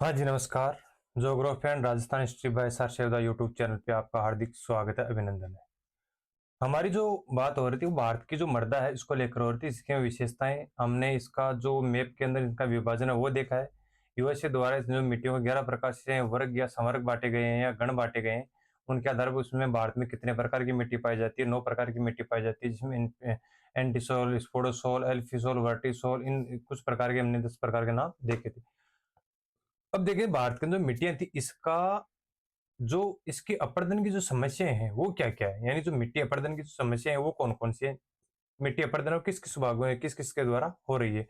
हाँ जी, नमस्कार। Geography and Rajasthan history by sir Shivda YouTube channel पे आपका हार्दिक स्वागत है, अभिनंदन है। हमारी जो बात हो रही थी वो भारत की जो मृदा है इसको लेकर हो रही थी, इसकी विशेषताएं हमने इसका जो मैप के अंदर इनका विभाजन है वो देखा है। यूएसए द्वारा इस जो मिट्टियों को 11 प्रकार से वर्ग या संवर्ग बांटे गए हैं या गण बांटे गए हैं, उनके आधार पर उसमें भारत में कितने प्रकार की मिट्टी पाई जाती है। 9 प्रकार की मिट्टी पाई जाती है, जिसमें एंटीसोल, स्पोडोसोल, एल्फिसोल, वर्टिसोल, इन कुछ प्रकार के हमने 10 प्रकार के नाम देखे थे। अब देखिए भारत के अंदर मिट्टियां थी, इसका जो इसकी अपर्दन की जो समस्याएं हैं वो क्या क्या है, यानी जो मिट्टी अपर्दन की जो समस्याएं हैं वो कौन कौन सी है। मिट्टी अपर्दन और किस किस भागों में किस किस के द्वारा हो रही है।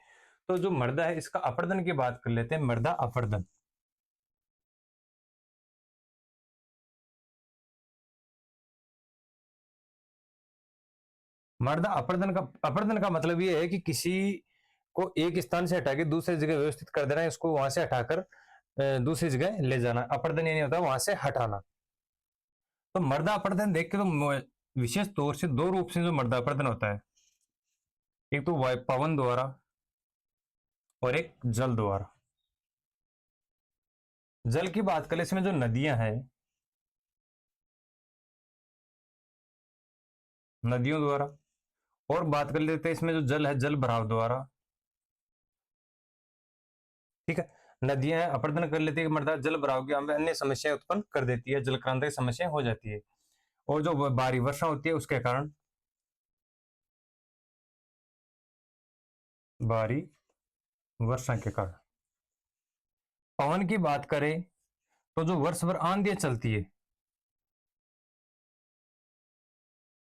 तो जो मृदा है इसका अपर्दन की बात कर लेते हैं। मृदा अपर्दन, मृदा अपर्दन का मतलब ये है कि किसी को एक स्थान से हटा के दूसरी जगह व्यवस्थित कर देना है, इसको वहां से हटाकर दूसरी जगह ले जाना। अपर्दन ये नहीं होता वहां से हटाना। तो मृदा अपर्दन देख के तो विशेष तौर से दो रूप से जो मृदा अपर्दन होता है, एक तो पवन द्वारा और एक जल द्वारा। जल की बात करें, इसमें जो नदियां हैं, नदियों द्वारा। और बात कर लेते हैं इसमें जो जल है, जल भराव द्वारा। ठीक है, नदियां हैं अपर्दन कर लेती है, मृदा जल भराव की अन्य समस्याएं उत्पन्न कर देती है, जल क्रांति की समस्याएं हो जाती है। और जो भारी वर्षा होती है उसके कारण, भारी वर्षा के कारण। पवन की बात करें तो जो वर्ष भर आंधियां चलती है,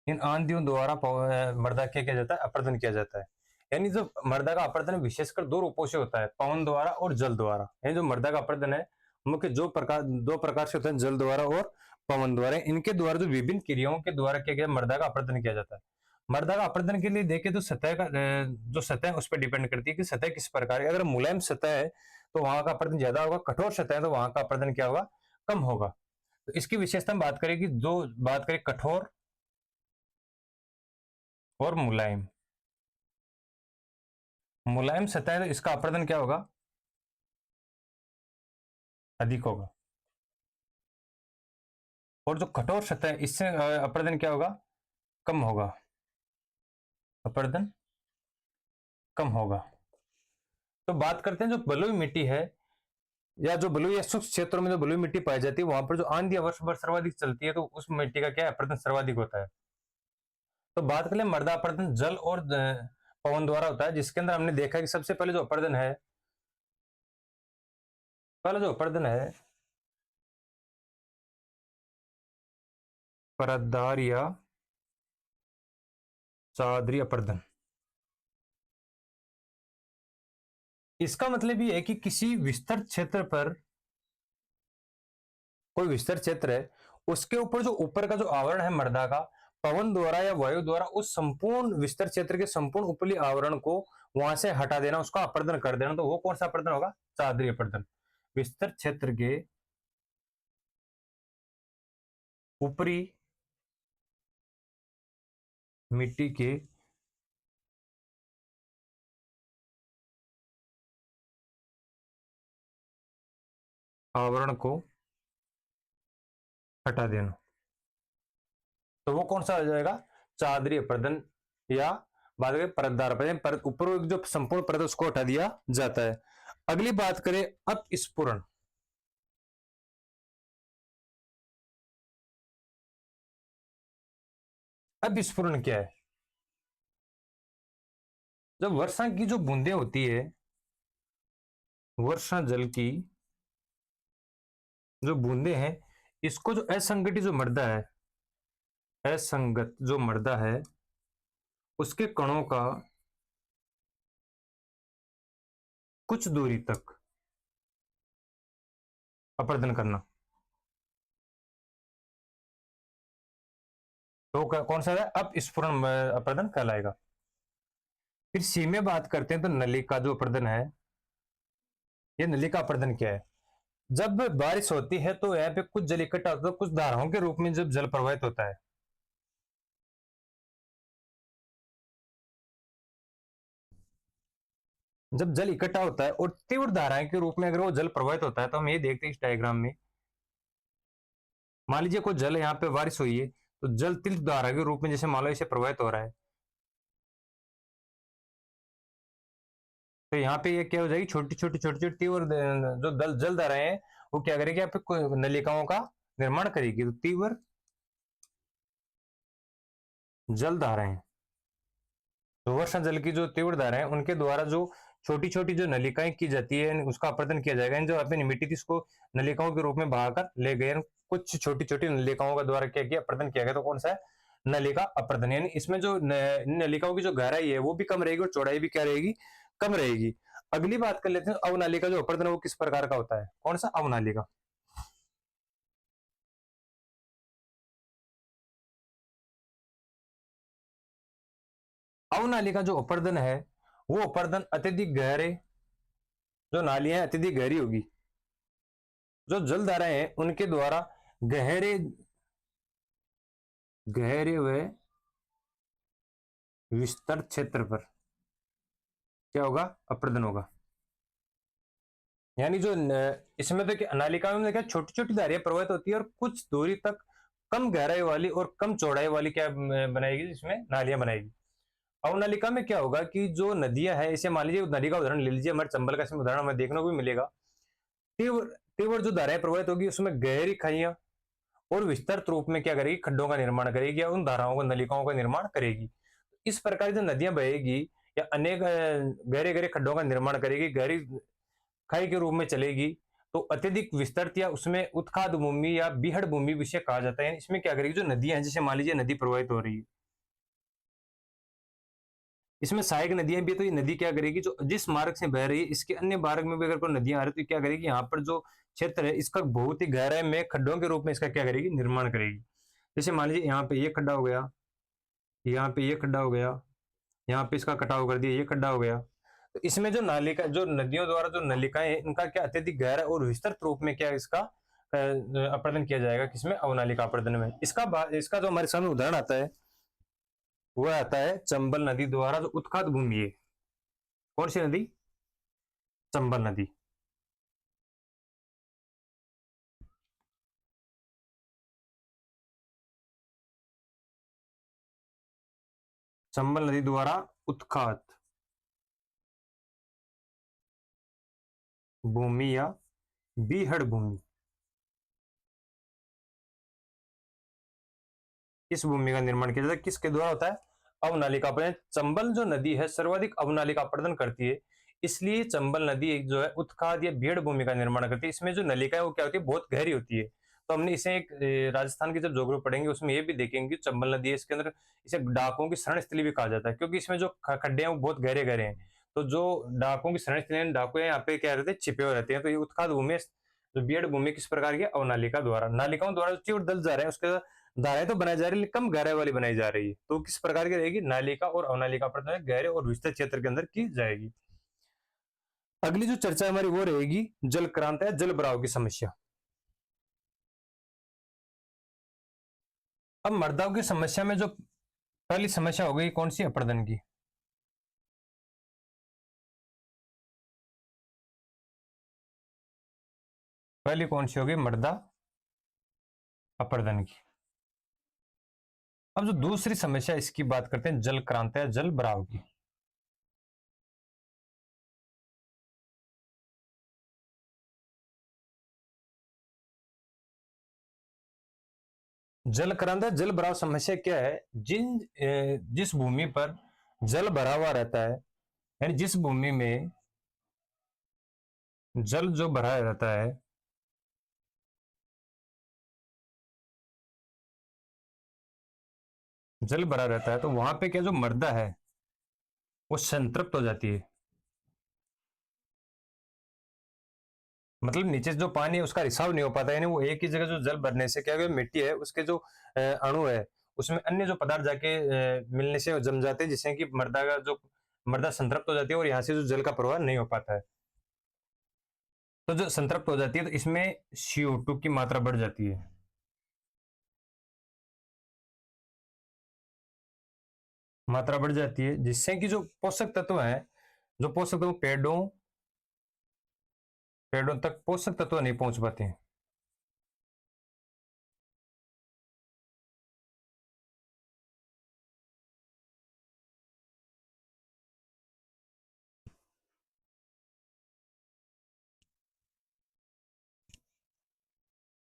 इन आंधियों द्वारा मृदा क्या किया जाता है, अपर्दन किया जाता है। यानी जो मृदा का अपर्दन विशेषकर दो रूपों से होता है, पवन द्वारा और जल द्वारा। यानी जो मृदा का अपर्दन है मुख्य दो प्रकार से होता है, जल द्वारा और पवन द्वारा। इनके द्वारा जो विभिन्न क्रियाओं के द्वारा क्या गया मृदा का अपर्दन किया जाता है। मृदा का अपर्दन के लिए देखें तो सतह का जो सतह है उस पर डिपेंड करती है कि सतह किस प्रकार है। अगर मुलायम सतह है तो वहां का अपर्दन ज्यादा होगा, कठोर सतह है तो वहां का अपर्दन क्या होगा, कम होगा। तो इसकी विशेषता में बात करें कि जो बात करें कठोर और मुलायम, मुलायम सतह है तो इसका अपर्दन क्या होगा, अधिक होगा। और जो कठोर सतह है इससे अपर्दन क्या होगा, कम होगा, अपर्दन कम होगा। तो बात करते हैं जो बलुई मिट्टी है, या जो बलुई या शुष्क क्षेत्रों में जो बलुई मिट्टी पाई जाती है वहां पर जो आंधी वर्ष भर सर्वाधिक चलती है तो उस मिट्टी का क्या है, अपर्दन सर्वाधिक होता है। तो बात करें मृदा अपर्दन जल और पवन द्वारा होता है, जिसके अंदर हमने देखा कि सबसे पहले जो अपर्दन है, पहला जो अपर्दन है परतदार या चादरी अपर्दन। इसका मतलब ये है कि किसी विस्तृत क्षेत्र पर, कोई विस्तृत क्षेत्र है उसके ऊपर जो ऊपर का जो आवरण है मृदा का, पवन द्वारा या वायु द्वारा उस संपूर्ण विस्तृत क्षेत्र के संपूर्ण ऊपरी आवरण को वहां से हटा देना, उसका अपर्दन कर देना। तो वो कौन सा अपर्दन होगा, चादरी अपर्दन। विस्तृत क्षेत्र के ऊपरी मिट्टी के आवरण को हटा देना, तो वो कौन सा हो जाएगा, चादरी अपर्दन। या बात करें परतदार अपर्दन, ऊपर जो संपूर्ण परत उसको हटा दिया जाता है। अगली बात करें अपस्फुरण। अपस्फुरण क्या है, जब वर्षा की जो बूंदे होती है, वर्षा जल की जो बूंदे हैं, इसको जो असंगठित जो मृदा है, असंगत जो मृदा है उसके कणों का कुछ दूरी तक अपर्दन करना, तो कौन सा है, अपस्फुरण अपर्दन कहलाएगा। फिर सी में बात करते हैं तो नली का जो अपर्दन है, ये नली का अपर्दन क्या है, जब बारिश होती है तो यहाँ पे कुछ जल इकट्ठा होता है, कुछ धाराओं के रूप में जब जल प्रवाहित होता है। जब जल इकट्ठा होता है और तीव्र धाराएं के रूप में अगर वो जल प्रवाहित होता है, तो हम ये देखते हैं इस डायग्राम में, मान लीजिए कोई जल यहाँ पे बारिश हुई है, तो जल तीव्र धारा के रूप में जैसे मान लो इसे प्रवाहित हो रहा है, तो यहाँ पे ये क्या हो जाएगी, छोटी छोटी तीव्र जो जल धाराएं हैं वो क्या करेगी, यहाँ पे नलिकाओं का निर्माण करेगी। तो तीव्र जल धाराएं, तो वर्षा जल की जो तीव्र धाराएं उनके द्वारा जो छोटी छोटी जो नलिकाएं की जाती है उसका अपरदन किया जाएगा। जो अपनी मिट्टी थी उसको नलिकाओं के रूप में बहाकर ले गए, कुछ छोटी छोटी नलिकाओं का द्वारा क्या किया, अपरदन किया गया। तो कौन सा है, नलिका अपरदन। यानी इसमें जो नलिकाओं की जो गहराई है वो भी कम रहेगी और चौड़ाई भी क्या रहेगी, कम रहेगी। अगली बात कर लेते हैं, अवनालिका जो अपरदन है वो किस प्रकार का होता है, कौन सा अवनालिका। अवनालिका जो अपरदन है वो अपरदन अत्यधिक गहरे, जो नालियां अत्यधिक गहरी होगी, जो जल धाराएं हैं उनके द्वारा गहरे गहरे व विस्तृत क्षेत्र पर क्या होगा, अपरदन होगा। यानी जो इसमें तो क्या नालिका में क्या छोटी छोटी धारियां प्रवाहित होती है और कुछ दूरी तक कम गहराई वाली और कम चौड़ाई वाली क्या बनाएगी, जिसमें नालियां बनाएगी। अवनालिका में क्या होगा कि जो नदियां है, इसे मान लीजिए नदी का उदाहरण ले लीजिए, हमारे चंबल का इसमें उदाहरण हमें देखने को भी मिलेगा। तीव्र तीव्र जो धाराएं प्रवाहित होगी उसमें गहरी खाइयां और विस्तृत रूप में क्या करेगी, खड्डों का निर्माण करेगी या उन धाराओं को नलिकाओं का निर्माण करेगी। इस प्रकार जो नदियां बहेगी या अनेक गहरे गहरे खड्डों का निर्माण करेगी, गहरी खाई के रूप में चलेगी, तो अत्यधिक विस्तृत या उसमें उत्खाद भूमि या बीहड़ भूमि विषय कहा जाता है। इसमें क्या करेगी, जो नदियां हैं, जैसे मान लीजिए नदी प्रवाहित हो रही है, इसमें सहायक नदियां भी है, तो ये नदी क्या करेगी, जो जिस मार्ग से बह रही है इसके अन्य मार्ग में भी अगर कोई नदियां आ रही है तो क्या करेगी, यहाँ पर जो क्षेत्र है इसका बहुत ही गहराई में खड्डों के रूप में इसका क्या करेगी, निर्माण करेगी। जैसे मान लीजिए यहाँ पे ये खड्डा हो गया, यहाँ पे ये खड्डा हो गया, यहाँ पे इसका कटाव कर दिया, ये खड्डा हो गया। तो इसमें जो नालिका, जो नदियों द्वारा जो नलिकाएं हैं इनका क्या अत्यधिक गहरा और विस्तृत रूप में क्या इसका अपरदन किया जाएगा, किसमें, अवनालिका अपरदन में। इसका जो हमारे सामने उदाहरण आता है वह आता है चंबल नदी द्वारा जो उत्खात भूमि है। कौन सी नदी, चंबल नदी। चंबल नदी द्वारा उत्खात भूमि या बीहड़ भूमि, इस भूमि का निर्माण किया जाता है, किसके द्वारा होता है, अवनालिका अपरदन। चंबल जो नदी है सर्वाधिक अवनालिका अपरदन करती है, इसलिए चंबल नदी एक जो है उत्खाद या बीहड़ भूमि का निर्माण करती है। इसमें जो नलिका है वो क्या होती है, बहुत गहरी होती है। तो हमने इसे एक राजस्थान की जब ज्योग्राफी पढ़ेंगे उसमें ये भी देखेंगे, चंबल नदी है इसके अंदर इसे डाकों की शरण स्थली भी कहा जाता है, क्योंकि इसमें जो खड्डे हैं वो बहुत गहरे गहरे हैं। तो जो डाकों की शरण स्थली, डाकू यहाँ पे क्या रहते हैं, छिपे हुए रहते हैं। तो ये उत्खाद भूमि, जो बीहड़ भूमि किस प्रकार की, अवनालिका द्वारा, नालिकाओं द्वारा जो तीव्र दल जा रहे हैं उसके धाराएं तो बनाई जा रही है लेकिन कम गहराई वाली बनाई जा रही है। तो किस प्रकार की रहेगी, नालिका और अवनालिका अपरदन गहरे और विस्तृत क्षेत्र के अंदर की जाएगी। अगली जो चर्चा हमारी वो रहेगी जल क्रांत या जल भराव की समस्या। अब मर्दाओं की समस्या में जो पहली समस्या हो गई कौन सी, अपरदन की। पहली कौन सी होगी, मर्दा अपरदन की। अब जो दूसरी समस्या इसकी बात करते हैं, जल क्रांत या जल भराव की। जल क्रांत या जल भराव समस्या क्या है, जिस भूमि पर जल भरा हुआ रहता है, यानी जिस भूमि में जल जो भरा रहता है, जल भरा रहता है, तो वहां पे क्या जो मृदा है वो संतृप्त हो जाती है। मतलब नीचे जो पानी है उसका रिसाव नहीं हो पाता, यानी वो एक ही जगह जो जल भरने से क्या मिट्टी है उसके जो अणु है उसमें अन्य जो पदार्थ जाके मिलने से जम जाते हैं, जिससे कि मृदा संतृप्त हो जाती है और यहाँ से जो जल का प्रवाह नहीं हो पाता है। तो जो संतृप्त हो जाती है तो इसमें CO2 की मात्रा बढ़ जाती है। मात्रा बढ़ जाती है जिससे कि जो पोषक तत्व है जो पोषक तत्व पेड़ों तक पोषक तत्व नहीं पहुंच पाते हैं।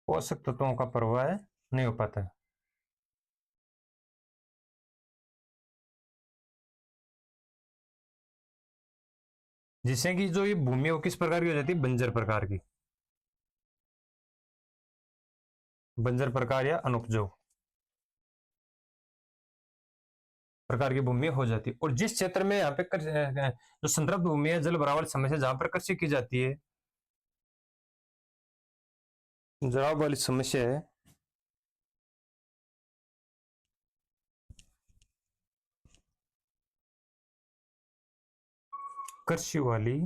पोषक तत्वों का प्रवाह नहीं हो पाता है। जिससे कि जो ये भूमि है वो किस प्रकार की हो जाती है, बंजर प्रकार की, बंजर प्रकार या अनुपजाऊ प्रकार की भूमि हो जाती है। और जिस क्षेत्र में यहाँ पे जो संतृप्त भूमि है, जल भराव वाली समस्या जहां पर कृषि की जाती है, जवाब वाली समस्या है, कृषि वाली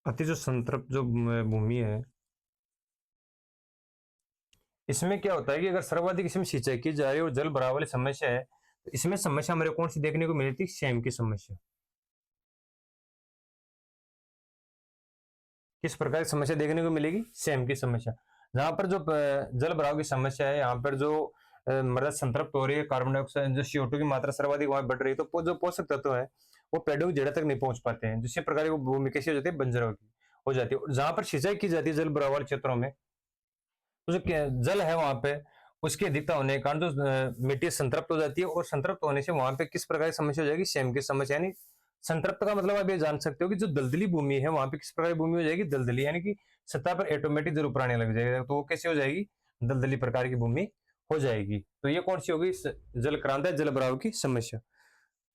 अति जो संतृप्त जो भूमि है, इसमें क्या होता है कि अगर सर्वाधिक इसमें सिंचाई की जा रही है और जल भराव वाली समस्या है, तो इसमें समस्या हमारे कौन सी देखने को मिली थी, सेम की समस्या। किस प्रकार की समस्या देखने को मिलेगी, सेम की समस्या। जहां पर जो जल भराव की समस्या है, यहाँ पर जो मृदा संतृप्त हो रही है, कार्बन डाइऑक्साइड जो CO2 की मात्रा सर्वाधिक वहां बढ़ रही है, तो जो पोषक तत्व है वो पेड़ों की जड़ तक नहीं पहुंच पाते हैं, जिससे प्रकार की वो भूमि कैसी हो जाती है, बंजर हो जाती है। जहां पर सिंचाई की जाती है जल भराव वाले क्षेत्रों में, तो जो जल है वहां पे उसकी अधिकता होने के कारण जो मिट्टी संतृप्त हो जाती है, और संतृप्त होने से वहां पे किस प्रकार की समस्या हो जाएगी, सेम की समस्या। यानी संतृप्त का मतलब आप ये जान सकते हो कि जो दलदली भूमि है वहां पे किस प्रकार की भूमि हो जाएगी, दलदली, यानी कि सतह पर ऑटोमेटिक जल ऊपर आने लग जाएगा, तो वो कैसे हो जाएगी, दलदली प्रकार की भूमि हो जाएगी। तो ये कौन सी होगी, जल क्रांत है, जल भराव की समस्या।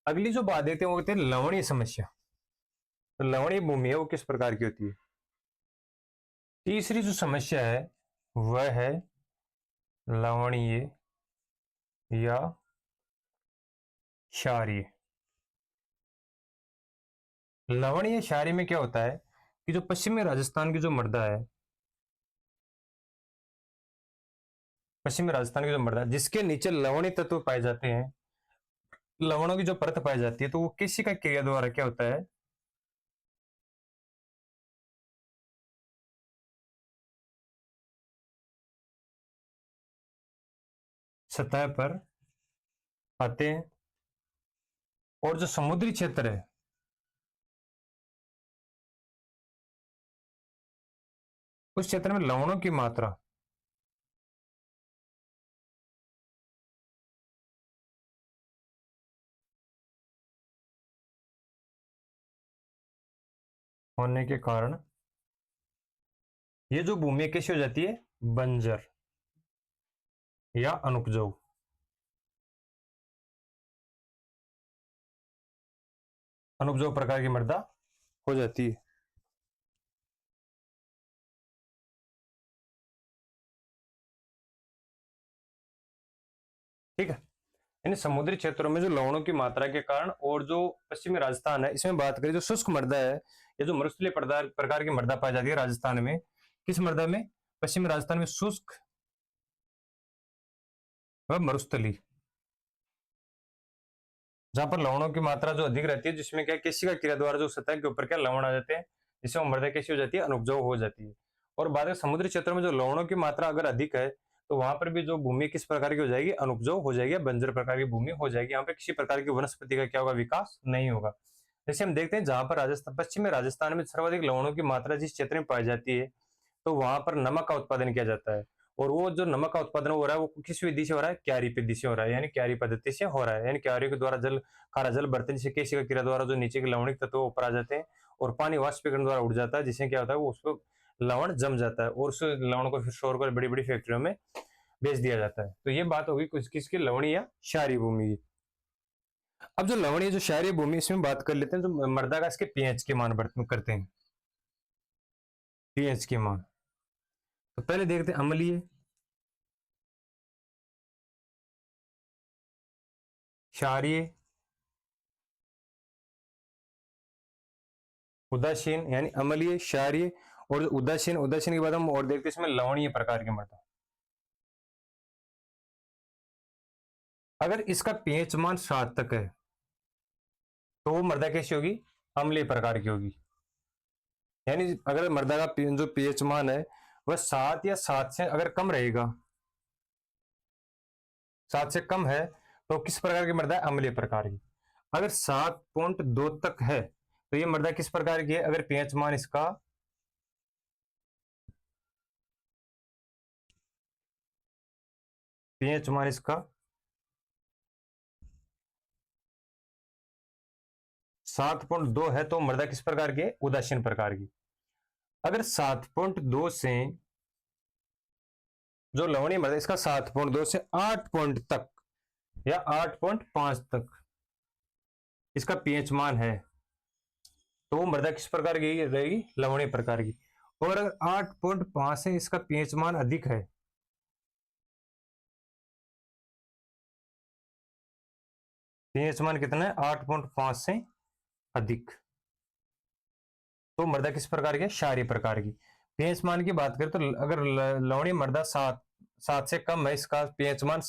अगली जो बात देखते हैं वो कहते हैं लवणीय समस्या। तो लवणीय भूमि है वो किस प्रकार की होती है। तीसरी जो समस्या है वह है लवणीय या क्षारीय। लवणीय क्षारीय में क्या होता है कि जो पश्चिमी राजस्थान की जो मृदा है, पश्चिमी राजस्थान की जो मृदा है जिसके नीचे लवणीय तत्व पाए जाते हैं, लवणों की जो परत पाई जाती है, तो वो किसी का क्रिया द्वारा क्या होता है, सतह पर आते हैं। और जो समुद्री क्षेत्र है, उस क्षेत्र में लवणों की मात्रा होने के कारण ये जो भूमि कैसी हो जाती है, बंजर या अनुपजाऊ, अनुपजाऊ प्रकार की मृदा हो जाती है। ठीक है। यानी समुद्री क्षेत्रों में जो लवणों की मात्रा के कारण, और जो पश्चिमी राजस्थान है इसमें बात करें जो शुष्क मृदा है, या जो मरुस्थलीय प्रकार की मृदा पाई जाती है राजस्थान में, किस मृदा में, पश्चिमी राजस्थान में शुष्क व मरुस्थली, जहां पर लवणों की मात्रा जो अधिक रहती है, जिसमें क्या किसी का क्रिया द्वारा जो सतह के ऊपर क्या लवण आ जाते हैं, जिससे वो मृदा कैसी हो जाती है, अनुपजाऊ हो जाती है। और बात है समुद्री क्षेत्रों में जो लवणों की मात्रा अगर अधिक है, तो वहां पर भी जो भूमि किस प्रकार की हो जाएगी, अनुपजाऊ हो जाएगी, बंजर प्रकार की भूमि हो जाएगी। यहाँ पे किसी प्रकार की वनस्पति का क्या होगा, विकास नहीं होगा। जैसे हम देखते हैं जहां पर राजस्थान, पश्चिमी राजस्थान में सर्वाधिक लवणों की मात्रा जिस क्षेत्र में पाई जाती है, तो वहां पर नमक का उत्पादन किया जाता है। और वो जो नमक का उत्पादन हो रहा है वो किस विधि से हो रहा है, क्यारी पद्धति से हो रहा है, यानी क्यारी पद्धति से हो रहा है। यानी क्यारी के द्वारा जल, खारा जल बर्तन से केशिका क्रिया द्वारा जो नीचे के लवणिक तत्व ऊपर आ जाते हैं, और पानी वाष्पीकरण द्वारा उड़ जाता है, जिससे क्या होता है वो उसको लवण जम जाता है, और उस लवण को फिर स्टोर कर बड़ी बड़ी फैक्ट्रियों में बेच दिया जाता है। तो ये बात होगी कुछ किसकी, लवणीय या क्षारीय भूमि की। अब जो लवणीय जो क्षारीय भूमि, इसमें बात कर लेते हैं जो मृदा का इसके पीएच के मान करते हैं, पीएच के मान। तो पहले देखते हैं अम्लीय, क्षारीय, उदासीन यानी अम्लीय, क्षारीय और उदासीन। उदासीन के बाद हम और देखते हैं इसमें लवणीय प्रकार की मृदा। अगर इसका पीएच मान 7 तक है तो वो मृदा कैसी होगी? अम्लीय प्रकार की होगी। यानी अगर मृदा का जो पीएच मान है वह 7 या 7 से अगर कम रहेगा, 7 से कम है तो किस प्रकार की मृदा है? अम्लीय प्रकार की। अगर 7.2 तक है तो ये मृदा किस प्रकार की है? अगर पीएच मान इसका 7.2 है तो मृदा किस प्रकार की है? उदासीन प्रकार की। अगर 7.2 से जो लवणीय मृदा इसका 7.2 से 8 पॉइंट तक या 8.5 तक इसका पीएच मान है तो वो मृदा किस प्रकार की रहेगी? लवणीय प्रकार की। और अगर 8.5 से इसका पीएच मान अधिक है, पीएच मान कितना है? 8.5 से अधिक, तो मृदा किस प्रकार की है? क्षारीय प्रकार की। पीएच मान की बात करें तो अगर लवणीय मृदा 7 से कम है, इसका पीएच मान,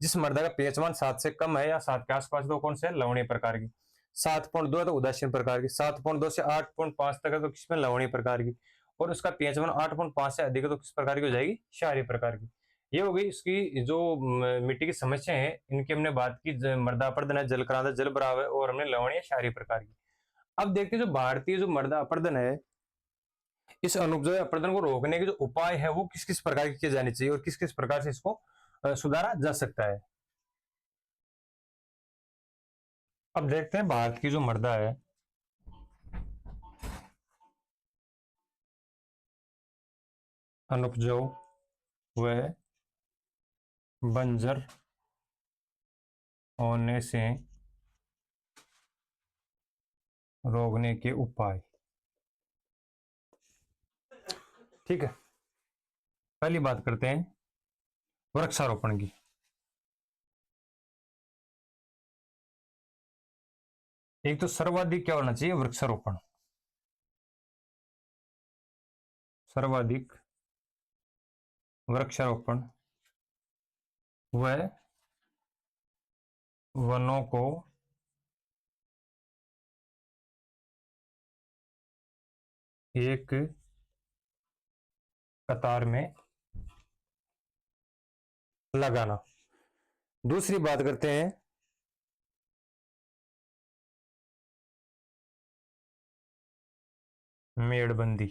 जिस मृदा का पीएच मान 7 से कम है या 7 के आसपास, तो कौन से है? लवणीय प्रकार की। 7.2 है तो उदासीन प्रकार की, 7.2 से 8.5 तक है तो किसमें? लवणीय प्रकार की। और उसका पीएच मान 8.5 से अधिक है तो किस प्रकार की हो जाएगी? क्षारीय प्रकार की। ये हो गई इसकी जो मिट्टी की समस्या है, इनकी हमने बात की। मृदा अपरदन है, जल क्रांति, जल भराव है, और हमने लवणीय क्षारीय प्रकार की। अब देखते हैं जो भारतीय जो मृदा अपरदन है, इस अनुपजाऊ अपरदन को रोकने के जो उपाय है वो किस किस प्रकार के किए जाने चाहिए और किस किस प्रकार से इसको सुधारा जा सकता है। अब देखते हैं भारत की जो मृदा है, अनुपजाऊ व बंजर होने से रोकने के उपाय। ठीक है, पहली बात करते हैं वृक्षारोपण की। एक तो सर्वाधिक क्या होना चाहिए? वृक्षारोपण। सर्वाधिक वृक्षारोपण व वनों को एक कतार में लगाना। दूसरी बात करते हैं मेड़बंदी,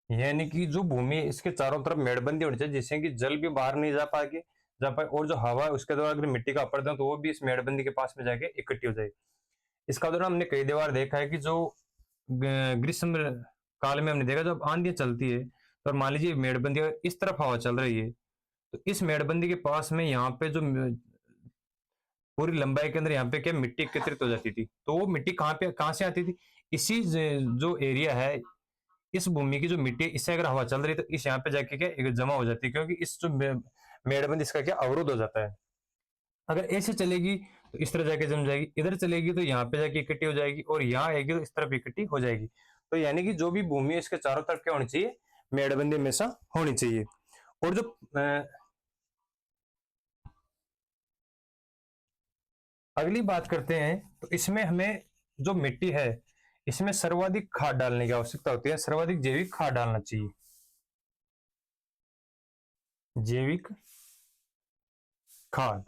यानी कि जो भूमि है इसके चारों तरफ मेड़बंदी होनी चाहिए, जिससे कि जल भी बाहर नहीं जा पाए और जो हवा है उसके द्वारा अगर मिट्टी का अपरदन तो वो भी इस मेड़बंदी के पास में जाके इकट्ठी हो जाए। इसका उदाहरण हमने कई बार देखा है कि जो ग्रीष्म काल में हमने देखा जब आंधियां चलती है तो मान लीजिए मेड़बंदी इस तरफ हवा चल रही है तो इस मेड़बंदी के पास में यहाँ पे जो पूरी लंबाई के अंदर यहाँ पे क्या मिट्टी एकत्रित हो जाती थी, तो वो मिट्टी कहाँ से आती थी? इसी जो एरिया है, इस भूमि की जो मिट्टी, इससे अगर हवा चल रही है तो इस यहाँ पे जाके क्या जमा हो जाती है, क्योंकि इस जो मेड़बंद इसका क्या अवरोध हो जाता है। अगर ऐसे चलेगी तो इस तरह जाके जम जाएगी, इधर चलेगी तो यहाँ पे जाके इकट्ठी हो जाएगी और यहाँ आएगी तो इस तरफ इकट्ठी हो जाएगी। तो यानी कि जो भी भूमि है इसके चारों तरफ क्या होनी चाहिए? मेड़बंदी हमेशा होनी चाहिए। और जो अगली बात करते हैं तो इसमें हमें जो मिट्टी है इसमें सर्वाधिक खाद डालने की आवश्यकता होती है, सर्वाधिक जैविक खाद डालना चाहिए। जैविक खाद,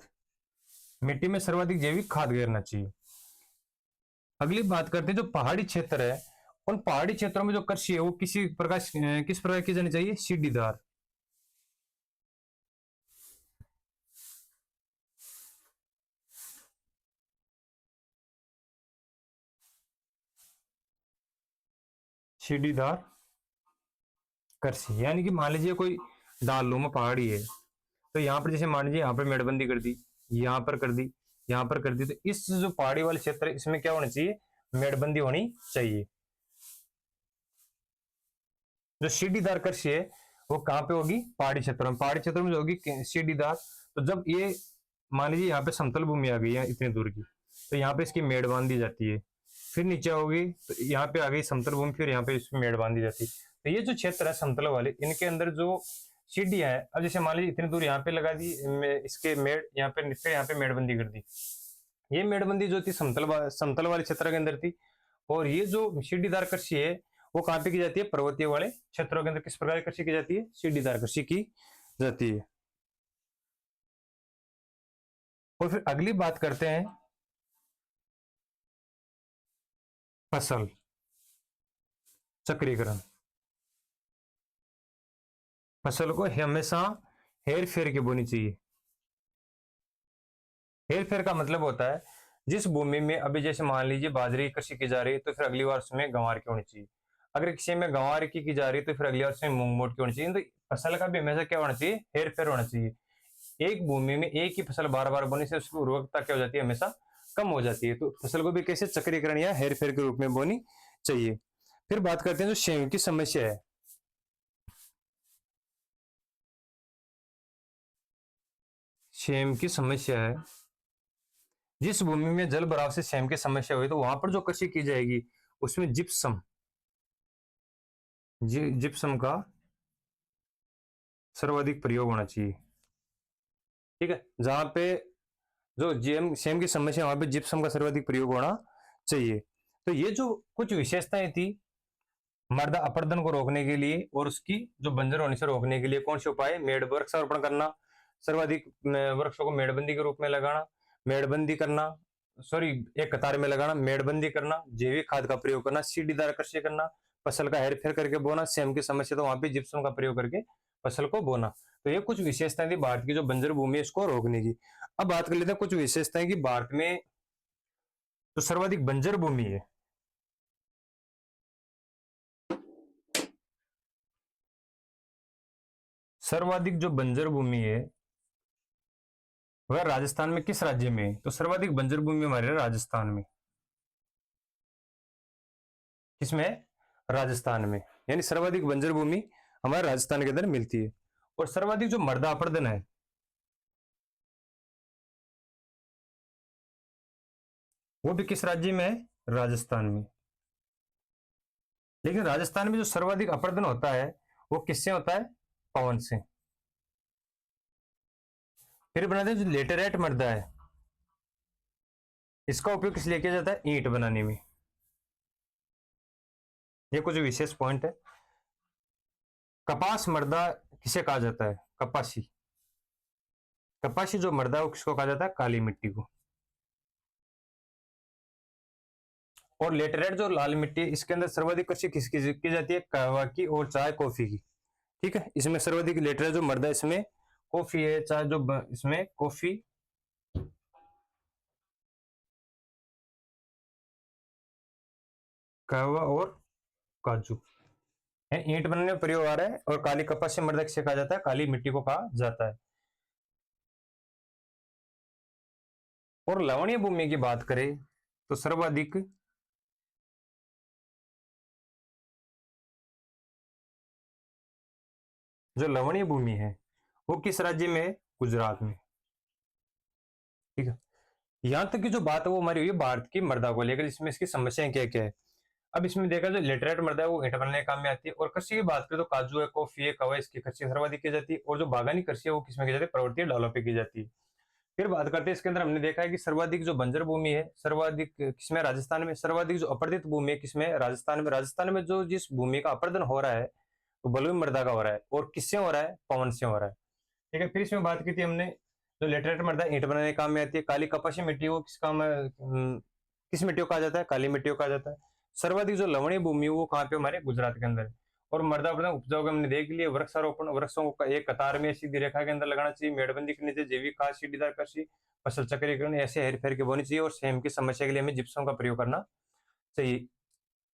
मिट्टी में सर्वाधिक जैविक खाद गिरना चाहिए। अगली बात करते हैं जो पहाड़ी क्षेत्र है, उन पहाड़ी क्षेत्रों में जो कृषि है वो किस प्रकार की जानी चाहिए? सीढ़ीदार। सीढ़ीदार कृषि यानी कि मान लीजिए कोई ढालनुमा पहाड़ी है तो यहाँ पर जैसे मान लीजिए यहाँ पर मेड़बंदी कर दी, यहाँ पर कर दी, यहाँ पर कर दी, तो इस जो पहाड़ी वाले क्षेत्र है इसमें क्या होना चाहिए? मेड़बंदी होनी चाहिए। जो सीढ़ीदार कृषि है वो कहाँ पे होगी? पहाड़ी क्षेत्रों में। पहाड़ी क्षेत्रों में जो होगी सीढ़ीदार। तो जब ये मान लीजिए यहाँ पे समतल भूमि आ गई है इतनी दूर की, तो यहाँ पे इसकी मेड़ बांध दी जाती है। फिर नीचे होगी तो यहाँ पे आ गई समतल भूमि, फिर यहाँ पे इसमें मेड़ बांध दी जाती है। तो ये जो क्षेत्र है समतल वाले, इनके अंदर जो सीढ़ियां है, अब जैसे मान लीजिए इतनी दूर यहाँ पे लगा दी इसके मेड़, यहाँ पे फिर यहाँ पे मेड़बंदी कर दी। ये मेड़बंदी जो थी समतल वाले क्षेत्र के अंदर थी। और ये जो सीढ़ीदार कृषि है वो कहाँ पे की जाती है? पर्वतीय वाले क्षेत्रों के अंदर किस प्रकार की कृषि की जाती है? सीढ़ीदार कृषि की जाती है। और फिर अगली बात करते हैं फसल चक्रीकरण। फसल को हमेशा हेर फेर की बोनी चाहिए। हेर फेर का मतलब होता है जिस भूमि में अभी जैसे मान लीजिए बाजरे की कृषि की जा रही है तो फिर अगली बार उसमें गंवार की होनी चाहिए। अगर किसी में गंवार की जा रही है तो फिर अगली बार उसमें मूंग मोट की होनी चाहिए। तो फसल का भी हमेशा क्या होना चाहिए? हेर फेर होना चाहिए। एक भूमि में एक ही फसल बार बार बोने से उसकी उर्वरकता क्या हो जाती है? हमेशा कम हो जाती है। तो फसल को भी कैसे चक्रीकरण या हेर फेर के रूप में बोनी चाहिए। फिर बात करते हैं जो सेम की समस्या है। सेम की समस्या है, जिस भूमि में जल भराव से सेम की समस्या हुई तो वहां पर जो कृषि की जाएगी उसमें जिप्सम का सर्वाधिक प्रयोग होना चाहिए। ठीक है, जहां पे जो जेम सेम की समस्या वहां पे जिप्सम का सर्वाधिक प्रयोग होना चाहिए। तो ये जो कुछ विशेषताएं थी मृदा अपरदन को रोकने के लिए और उसकी जो बंजर होने से रोकने के लिए कौन से उपाय? वृक्षारोपण करना, सर्वाधिक वृक्षों को मेड़बंदी के रूप में लगाना, मेड़बंदी करना, सॉरी एक कतार में लगाना, मेड़बंदी करना, जैविक खाद का प्रयोग करना, सीढ़ीदार कृषि करना, फसल का हेरफेर करके बोना, सेम की समस्या तो वहां पे जिप्सम का प्रयोग करके फसल को बोना। तो ये कुछ विशेषताएं थी भारत की जो बंजर भूमि है इसको रोकने की। अब बात कर लेते हैं कुछ विशेषताएं कि भारत में जो सर्वाधिक बंजर भूमि है, सर्वाधिक जो बंजर भूमि है वह राजस्थान में किस राज्य में है? तो सर्वाधिक बंजर भूमि हमारे राजस्थान में। किसमें? राजस्थान में। यानी सर्वाधिक बंजर भूमि हमारे राजस्थान के अंदर मिलती है। और सर्वाधिक जो मृदा अपरदन है वो भी किस राज्य में है? राजस्थान में। लेकिन राजस्थान में जो सर्वाधिक अपरदन होता है वो किससे होता है? पवन से। फिर बनाते हैं जो लेटेराइट मृदा है, इसका उपयोग किस लिए किया जाता है? ईंट बनाने में। ये कुछ विशेष पॉइंट है। कपास मृदा किसे कहा जाता है? कपासी। कपासी जो मृदा है वो किसको कहा जाता है? काली मिट्टी को। और लेटेराइट जो लाल मिट्टी है इसके अंदर सर्वाधिक कृषि किसकी की जाती है? कहवा की और चाय कॉफी की। ठीक है, इसमें सर्वाधिक लेटेराइट जो मृदा इसमें कॉफी है, चाय जो इसमें कॉफी, कहवा और काजू ईंट बनने में प्रयोग आ रहा है। और काली कपास मृदा किसे कहा जाता है? काली मिट्टी को कहा जाता है। और लवणीय भूमि की बात करें तो सर्वाधिक जो लवणीय भूमि है वो किस राज्य में है? गुजरात में। ठीक है, यहां तक की जो बात है वो हमारी हुई है भारत की मृदा को लेकर, इसमें इसकी समस्याएं क्या क्या है। अब इसमें देखा जो लेटेराइट मृदा है वो ईंट बनने के काम में आती है। और कृषि की बात करें तो काजू है, कॉफी है, कवा, इसकी कृषि सर्वाधिक की जाती है। और जो बागानी कृषि है वो किसमें की जाती है? पर्वतीय ढालों पे की जाती है। फिर बात करते हैं इसके अंदर हमने देखा है कि सर्वाधिक जो बंजर भूमि है सर्वाधिक किसमें? राजस्थान में। सर्वाधिक जो अपरदित भूमि है किसमें? राजस्थान में। राजस्थान में जो जिस भूमि का अपरदन हो रहा है वो बलुई मृदा का हो रहा है। और किससे हो रहा है? पवन से हो रहा है। ठीक है, फिर इसमें बात की थी हमने जो लेटरेट मृदा ईंट बनाने के काम में आती है। काली कपासी मिट्टी को किस काम किस मिट्टी को कहा जाता है? काली मिट्टी को कहा जाता है। सर्वाधिक जो लवणीय भूमि है वो कहाँ पे? हमारे गुजरात के अंदर है। और मृदा अपना उपजाऊ हमने देख लिया। वृक्षारोपण, वृक्षों को एक कतार में सीधी रेखा के अंदर लगाना चाहिए, मेड़बंदी करनी चाहिए, जैविक खाद, सीढ़ीदार कृषि, फसल चक्रीकरण ऐसे हेर फेर के बोनी चाहिए। और सेम की समस्या के लिए हमें जिप्सम का प्रयोग करना चाहिए।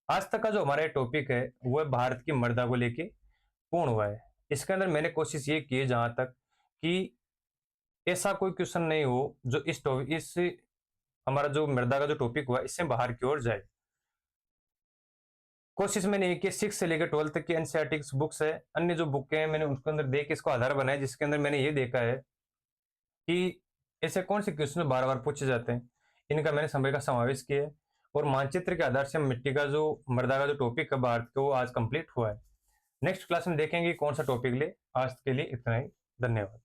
आज तक का जो हमारा टॉपिक है वो है भारत की मृदा को लेके पूर्ण हुआ है। इसके अंदर मैंने कोशिश ये की है जहां तक कि ऐसा कोई क्वेश्चन नहीं हो जो इस हमारा जो मृदा का जो टॉपिक हुआ इससे बाहर की ओर जाए। कोशिश मैंने ये की 6 से लेकर 12 तक की एनसीईआरटी बुक्स है, अन्य जो बुक है मैंने उसके अंदर देख के इसको आधार बनाया, जिसके अंदर मैंने ये देखा है कि ऐसे कौन से क्वेश्चन बार बार पूछे जाते हैं, इनका मैंने समय का समावेश किया है। और मानचित्र के आधार से मिट्टी का जो मृदा का जो टॉपिक है भारत का, वो आज कंप्लीट हुआ है। नेक्स्ट क्लास में देखेंगे कौन सा टॉपिक ले। आज के लिए इतना ही। धन्यवाद।